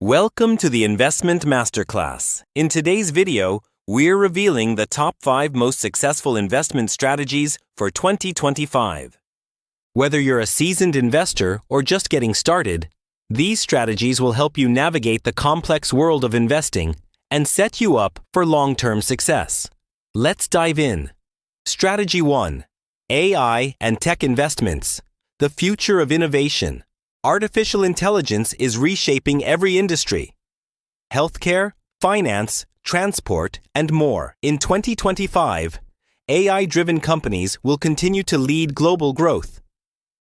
Welcome to the Investment Masterclass. In today's video, we're revealing the top 5 most successful investment strategies for 2025. Whether you're a seasoned investor or just getting started, these strategies will help you navigate the complex world of investing and set you up for long-term success. Let's dive in. Strategy 1. AI and tech investments. The future of innovation. Artificial intelligence is reshaping every industry. Healthcare, finance, transport, and more. In 2025, AI-driven companies will continue to lead global growth.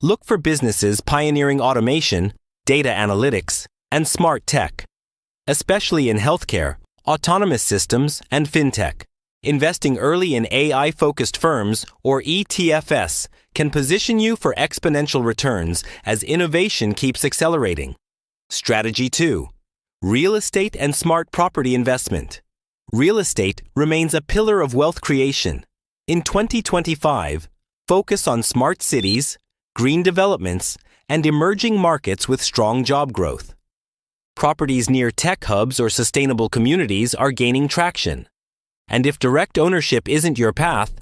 Look for businesses pioneering automation, data analytics, and smart tech. Especially in healthcare, autonomous systems, and fintech. Investing early in AI-focused firms, or ETFs, can position you for exponential returns as innovation keeps accelerating. Strategy 2. Real estate and smart property investment. Real estate remains a pillar of wealth creation. In 2025, focus on smart cities, green developments, and emerging markets with strong job growth. Properties near tech hubs or sustainable communities are gaining traction. And if direct ownership isn't your path,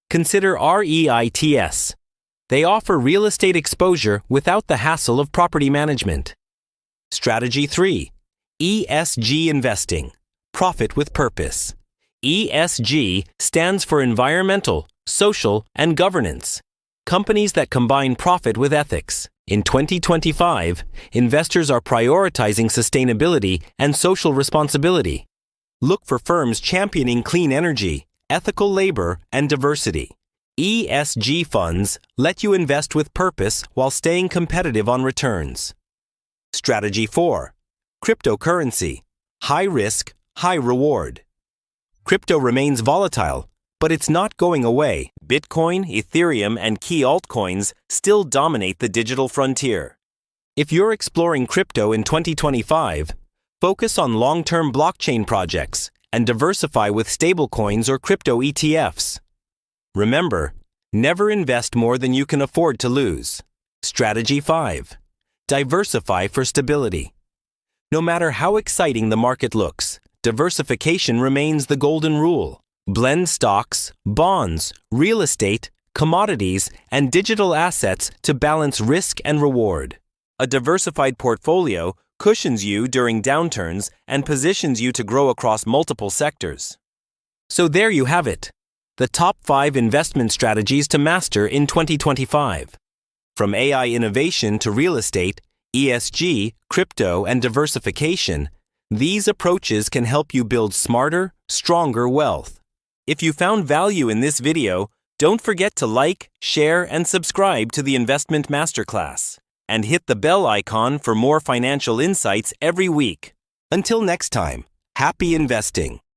consider REITs. They offer real estate exposure without the hassle of property management. Strategy 3. ESG investing. Profit with purpose. ESG stands for environmental, social, and governance. Companies that combine profit with ethics. In 2025, investors are prioritizing sustainability and social responsibility. Look for firms championing clean energy, ethical labor, and diversity. ESG funds let you invest with purpose while staying competitive on returns. Strategy 4. Cryptocurrency. High risk, high reward. Crypto remains volatile, but it's not going away. Bitcoin, Ethereum, and key altcoins still dominate the digital frontier. If you're exploring crypto in 2025, focus on long-term blockchain projects and diversify with stablecoins or crypto ETFs. Remember, never invest more than you can afford to lose. Strategy 5. Diversify for stability. No matter how exciting the market looks, diversification remains the golden rule. Blend stocks, bonds, real estate, commodities, and digital assets to balance risk and reward. A diversified portfolio cushions you during downturns and positions you to grow across multiple sectors. So there you have it. The top 5 investment strategies to master in 2025. From AI innovation to real estate, ESG, crypto, and diversification, these approaches can help you build smarter, stronger wealth. If you found value in this video, don't forget to like, share, and subscribe to the Investment Masterclass. And hit the bell icon for more financial insights every week. Until next time, happy investing.